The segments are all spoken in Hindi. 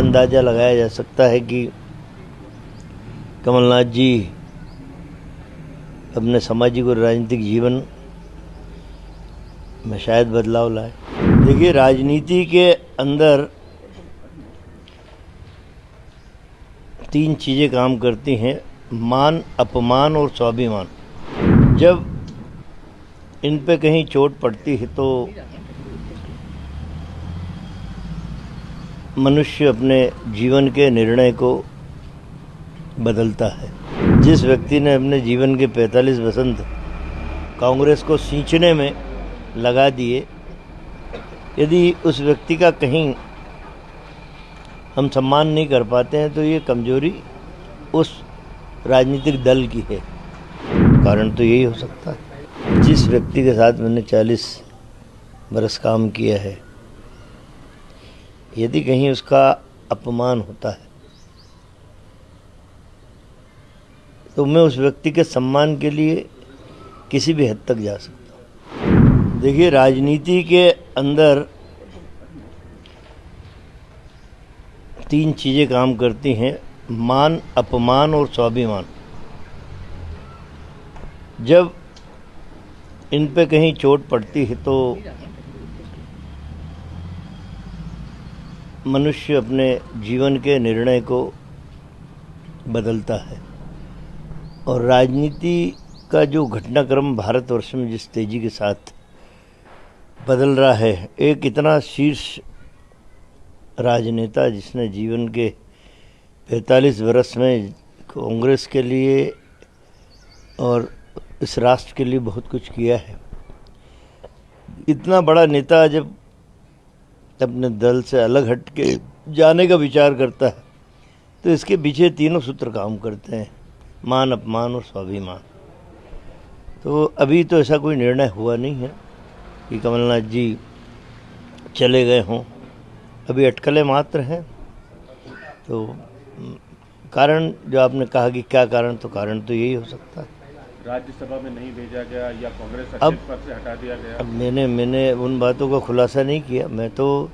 अंदाज़ा लगाया जा सकता है कि कमलनाथ जी अपने सामाजिक और राजनीतिक जीवन में शायद बदलाव लाए। देखिए, राजनीति के अंदर तीन चीज़ें काम करती हैं: मान, अपमान और स्वाभिमान। जब इन पे कहीं चोट पड़ती है तो मनुष्य अपने जीवन के निर्णय को बदलता है। जिस व्यक्ति ने अपने जीवन के 45 वसंत कांग्रेस को सींचने में लगा दिए, यदि उस व्यक्ति का कहीं हम सम्मान नहीं कर पाते हैं तो ये कमजोरी उस राजनीतिक दल की है। कारण तो यही हो सकता है। जिस व्यक्ति के साथ मैंने 40 बरस काम किया है, यदि कहीं उसका अपमान होता है तो मैं उस व्यक्ति के सम्मान के लिए किसी भी हद तक जा सकता हूँ। देखिए, राजनीति के अंदर तीन चीज़ें काम करती हैं: मान, अपमान और स्वाभिमान। जब इन पे कहीं चोट पड़ती है तो मनुष्य अपने जीवन के निर्णय को बदलता है। और राजनीति का जो घटनाक्रम भारतवर्ष में जिस तेजी के साथ बदल रहा है, एक इतना शीर्ष राजनेता जिसने जीवन के 45 वर्ष में कांग्रेस के लिए और इस राष्ट्र के लिए बहुत कुछ किया है, इतना बड़ा नेता जब अपने दल से अलग हट के जाने का विचार करता है तो इसके पीछे तीनों सूत्र काम करते हैं: मान, अपमान और स्वाभिमान। तो अभी तो ऐसा कोई निर्णय हुआ नहीं है कि कमलनाथ जी चले गए हों, अभी अटकलें मात्र हैं। तो कारण जो आपने कहा कि क्या कारण, तो कारण तो यही हो सकता है। राज्यसभा में नहीं भेजा गया या कांग्रेस अध्यक्ष पद से हटा दिया गया? अब मैंने उन बातों का खुलासा नहीं किया। मैं तो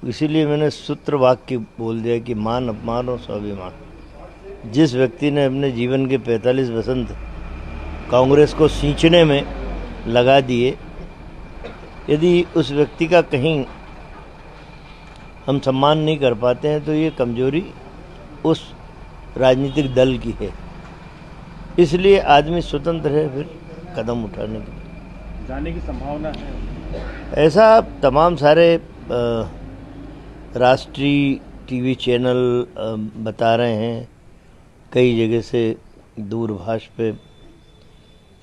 इसीलिए मैंने सूत्र वाक्य बोल दिया कि मान, अपमान और स्वाभिमान। जिस व्यक्ति ने अपने जीवन के 45 वसंत कांग्रेस को सींचने में लगा दिए, यदि उस व्यक्ति का कहीं हम सम्मान नहीं कर पाते हैं तो ये कमजोरी उस राजनीतिक दल की है। इसलिए आदमी स्वतंत्र है फिर कदम उठाने के लिए। जाने की संभावना है? ऐसा तमाम सारे राष्ट्रीय टीवी चैनल बता रहे हैं। कई जगह से दूरभाष पे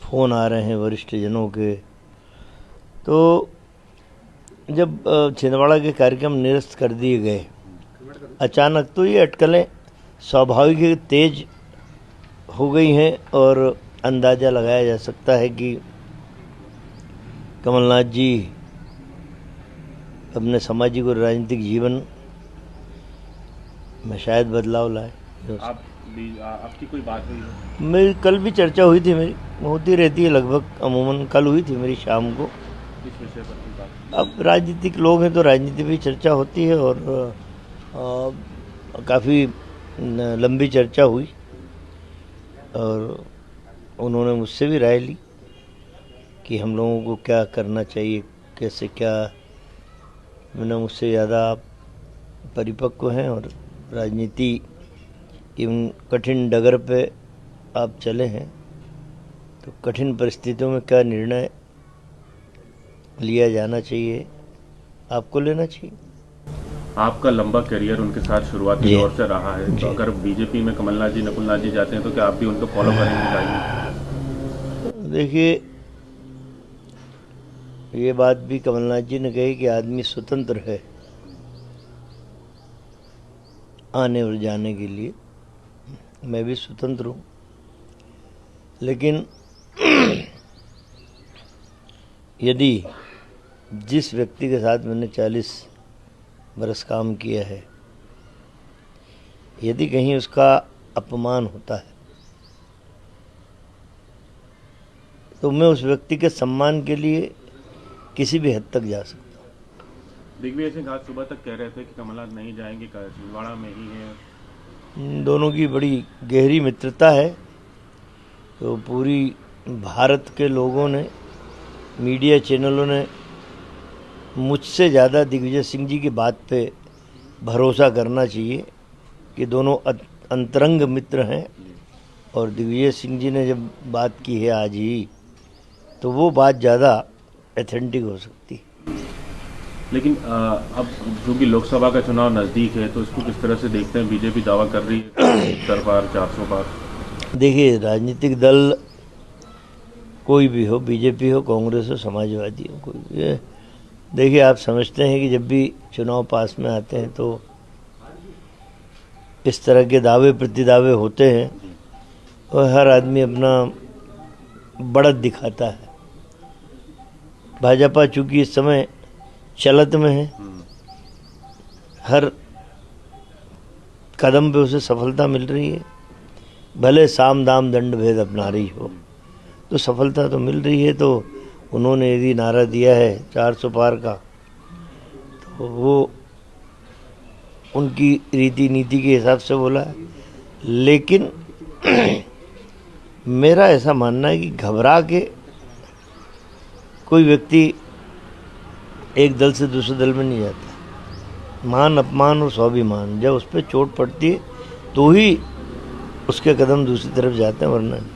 फ़ोन आ रहे हैं वरिष्ठ जनों के। तो जब छिंदवाड़ा के कार्यक्रम निरस्त कर दिए गए अचानक, तो ये अटकलें स्वाभाविक तेज हो गई हैं और अंदाज़ा लगाया जा सकता है कि कमलनाथ जी अपने सामाजिक और राजनीतिक जीवन में शायद बदलाव लाए। आपकी कोई बात हुई है? मेरी कल भी चर्चा हुई थी, मेरी होती रहती है लगभग, अमूमन कल हुई थी मेरी शाम को। किस विषय पर की बात? अब राजनीतिक लोग हैं तो राजनीति भी चर्चा होती है और काफ़ी लंबी चर्चा हुई और उन्होंने मुझसे भी राय ली कि हम लोगों को क्या करना चाहिए, कैसे क्या। मैंने मुझसे ज़्यादा आप परिपक्व हैं और राजनीति की उन कठिन डगर पे आप चले हैं, तो कठिन परिस्थितियों में क्या निर्णय लिया जाना चाहिए, आपको लेना चाहिए। आपका लंबा करियर उनके साथ शुरुआती दौर से रहा है, तो अगर बीजेपी में कमलनाथ जी, नकुलनाथ जी जाते हैं तो क्या आप भी उनको फॉलो करेंगे? देखिए, ये बात भी कमलनाथ जी ने कही कि आदमी स्वतंत्र है आने और जाने के लिए। मैं भी स्वतंत्र हूँ, लेकिन यदि जिस व्यक्ति के साथ मैंने 40 बरस काम किया है, यदि कहीं उसका अपमान होता है तो मैं उस व्यक्ति के सम्मान के लिए किसी भी हद तक जा सकता हूँ। दिग्विजय सिंह आज सुबह तक कह रहे थे कि कमलनाथ नहीं जाएंगे, छिंदवाड़ा में ही है। इन दोनों की बड़ी गहरी मित्रता है। तो पूरी भारत के लोगों ने, मीडिया चैनलों ने मुझसे ज़्यादा दिग्विजय सिंह जी की बात पे भरोसा करना चाहिए कि दोनों अंतरंग मित्र हैं। और दिग्विजय सिंह जी ने जब बात की है आज ही, तो वो बात ज़्यादा एथेंटिक हो सकती है। लेकिन अब चूंकि लोकसभा का चुनाव नज़दीक है, तो इसको किस तरह से देखते हैं? बीजेपी दावा कर रही है 70 पार 400 पार। देखिए, राजनीतिक दल कोई भी हो, बीजेपी हो, कांग्रेस हो, समाजवादी हो, कोई भी, देखिए आप समझते हैं कि जब भी चुनाव पास में आते हैं तो इस तरह के दावे प्रतिदावे होते हैं और हर आदमी अपना बढ़त दिखाता है। भाजपा चूंकि इस समय चलत में है, हर कदम पे उसे सफलता मिल रही है, भले साम दाम दंड भेद अपना रही हो, तो सफलता तो मिल रही है। तो उन्होंने यदि नारा दिया है 400 पार का, तो वो उनकी रीति नीति के हिसाब से बोला है। लेकिन मेरा ऐसा मानना है कि घबरा के कोई व्यक्ति एक दल से दूसरे दल में नहीं जाता। मान अपमान और स्वाभिमान, जब उस पर चोट पड़ती है तो ही उसके कदम दूसरी तरफ जाते हैं, वरना नहीं।